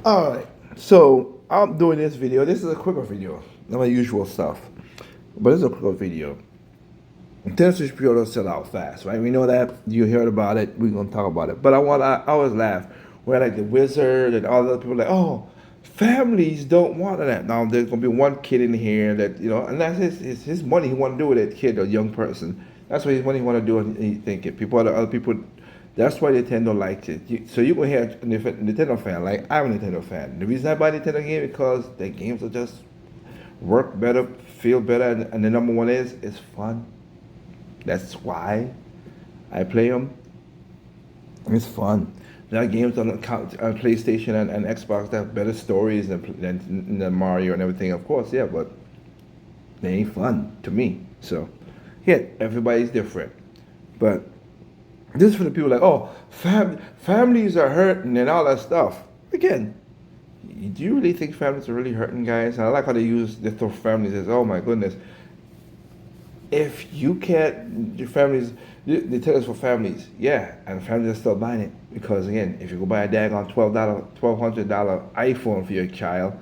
All right, so I'm doing this video. This is a quicker video than my usual stuff, but it's a quicker video. Nintendo Switch pre-orders sell out fast, right? We know that. You heard about it. We're gonna talk about it. But I always laugh where like the Wizard and all the other people like, oh, families don't want that. Now there's gonna be one kid in here that and that's his money. He want to do with that kid or young person. That's what his money he want to do, and he think it. Other people. That's why Nintendo likes it. So you can hear a Nintendo fan. Like I'm a Nintendo fan. The reason I buy Nintendo game because the games will just work better, feel better, and the number one is it's fun. That's why I play them. It's fun. There are games on PlayStation and Xbox that have better stories than Mario and everything, of course, yeah, but they ain't fun to me. So, yeah, everybody's different. But this is for the people like, oh, families are hurting and all that stuff. Again, do you really think families are really hurting, guys? And I like how they use the term families as, oh my goodness. If you can't, your families, they tell us for families, yeah, and families are still buying it because again, if you go buy a daggone $1,200 iPhone for your child,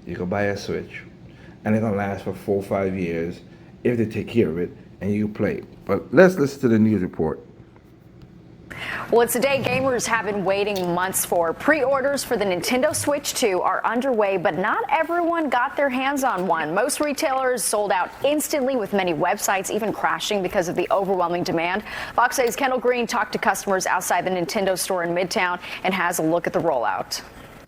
you can buy a Switch, and it's gonna last for 4 or 5 years if they take care of it and you play it. But let's listen to the news report. Well, it's a day gamers have been waiting months for. Pre-orders for the Nintendo Switch 2 are underway, but not everyone got their hands on one. Most retailers sold out instantly, with many websites even crashing because of the overwhelming demand. Fox 8's Kendall Green talked to customers outside the Nintendo store in Midtown and has a look at the rollout.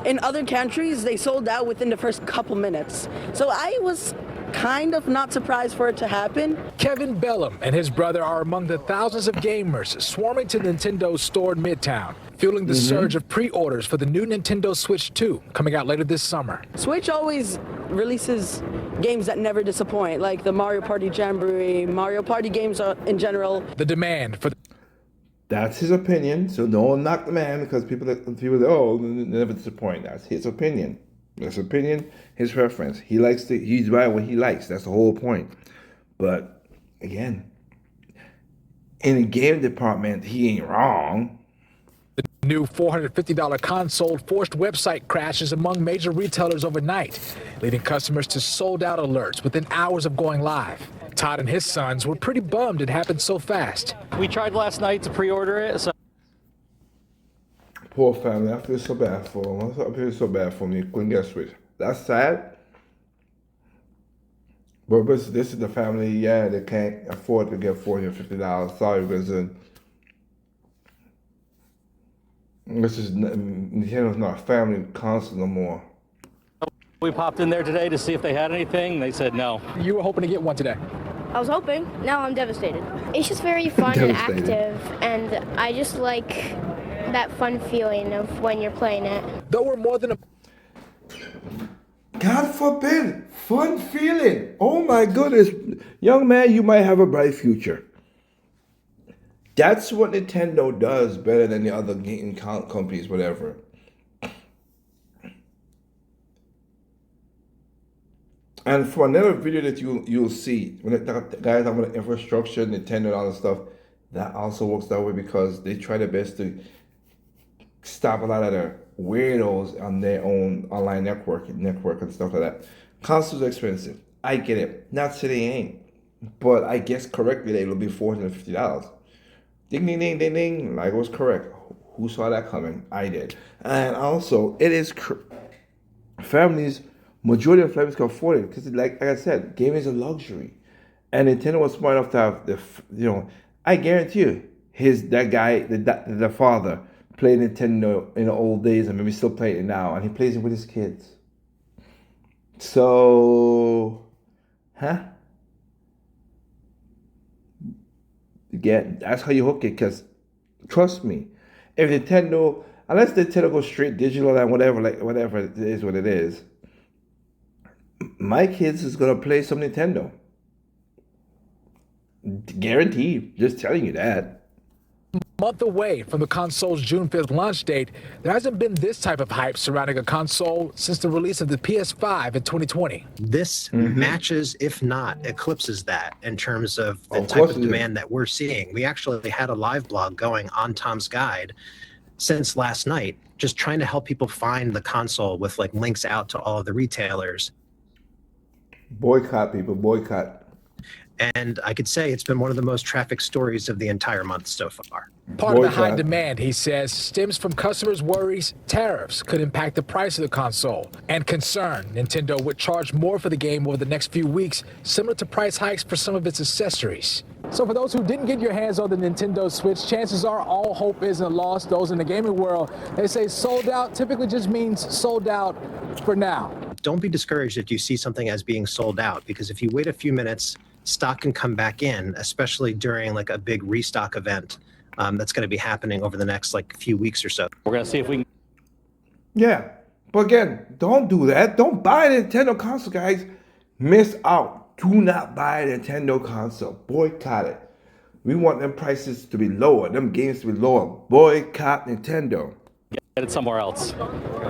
In other countries, they sold out within the first couple minutes. So I was kind of not surprised for it to happen. Kevin Bellum and his brother are among the thousands of gamers swarming to Nintendo's store in Midtown, fueling the surge of pre-orders for the new Nintendo Switch 2 coming out later this summer. Switch always releases games that never disappoint, like the Mario Party Jamboree, Mario Party games in general. The demand for That's his opinion, so don't knock the man because people say, oh, never disappoint. That's his opinion. His opinion, his preference. He's buying what he likes. That's the whole point. But again, in the game department, he ain't wrong. the new $450 console forced website crashes among major retailers overnight, leading customers to sold-out alerts within hours of going live. Todd and his sons were pretty bummed it happened so fast. We tried last night to pre-order it, so Poor family. I feel so bad for him. I feel so bad for me. Couldn't get a Switch. That's sad. But this is the family, yeah, they can't afford to get $450. Sorry, Wizard. Nintendo's not a family console no more. we popped in there today to see if they had anything. They said no. You were hoping to get one today. I was hoping. Now I'm devastated. It's just very fun and active, and I just like that fun feeling of when you're playing it. Though we're more than a God forbid, fun feeling. Oh my goodness. Young man, you might have a bright future. That's what Nintendo does better than the other game companies, whatever. And for another video that you'll see, when the guys talk about infrastructure, Nintendo and all that stuff, that also works that way because they try their best to stop a lot of the weirdos on their own online network and stuff like that. Consoles are expensive. I get it. Not saying they ain't. But I guess correctly it'll be $450. Ding ding ding ding ding. Like it was correct. Who saw that coming? I did. And also it is families, majority of families can afford it because like I said, gaming is a luxury. And Nintendo was smart enough to have I guarantee you, that guy, the father, played Nintendo in the old days and maybe still playing it now, and he plays it with his kids. So, again, that's how you hook it. Because trust me, if Nintendo, unless Nintendo goes straight digital and whatever it is, what it is, my kids is gonna play some Nintendo. Guaranteed. Just telling you that. month away from the console's June 5th launch date, there hasn't been this type of hype surrounding a console since the release of the PS5 in 2020. This matches, if not eclipses that in terms of the type of demand that we're seeing. We actually had a live blog going on Tom's Guide since last night, just trying to help people find the console with like links out to all of the retailers. Boycott, people, boycott. And I could say it's been one of the most trafficked stories of the entire month so far. Part of the high Boycott. demand, he says, stems from customers' worries tariffs could impact the price of the console, and concern Nintendo would charge more for the game over the next few weeks, similar to price hikes for some of its accessories. So for those who didn't get your hands on the Nintendo Switch, chances are all hope isn't lost. Those in the gaming world, they say sold out typically just means sold out for now. Don't be discouraged if you see something as being sold out, because if you wait a few minutes, stock can come back in, especially during like a big restock event that's going to be happening over the next like few weeks or so. We're going to see if we can Yeah, but again, don't do that. Don't buy a Nintendo console, guys. Miss out. Do not buy a Nintendo console. Boycott it. We want them prices to be lower, them games to be lower. Boycott Nintendo. get it somewhere else.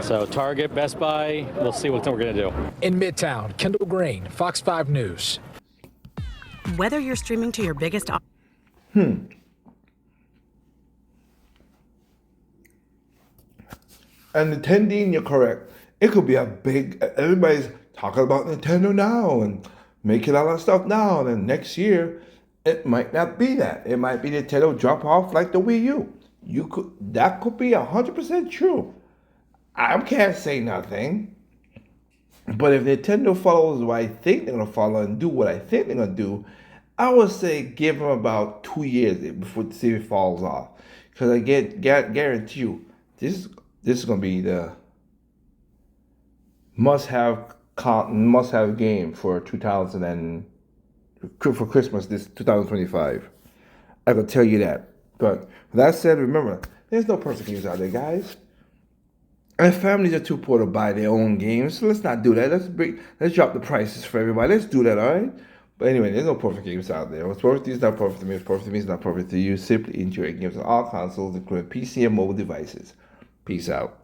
So Target, Best Buy, we'll see what we're going to do. In Midtown, Kendall Green, Fox 5 News. Whether you're streaming to your biggest And Nintendo, you're correct. It could be a big. Everybody's talking about Nintendo now and making all that stuff now. And then next year, it might not be that. It might be Nintendo drop off like the Wii U. That could be 100% true. I can't say nothing. But if Nintendo follows what I think they're gonna follow and do what I think they're gonna do, I would say give them about 2 years before to see if it falls off. Because I guarantee you, this is gonna be the must-have game for for Christmas this 2025. I can tell you that. But with that said, remember, there's no perfect games out there, guys. And families are too poor to buy their own games. So let's not do that. Let's drop the prices for everybody. Let's do that, all right? But anyway, there's no perfect games out there. What's perfect is not perfect to me. What's perfect to me is not perfect to you. Simply enjoy games on all consoles, including PC and mobile devices. Peace out.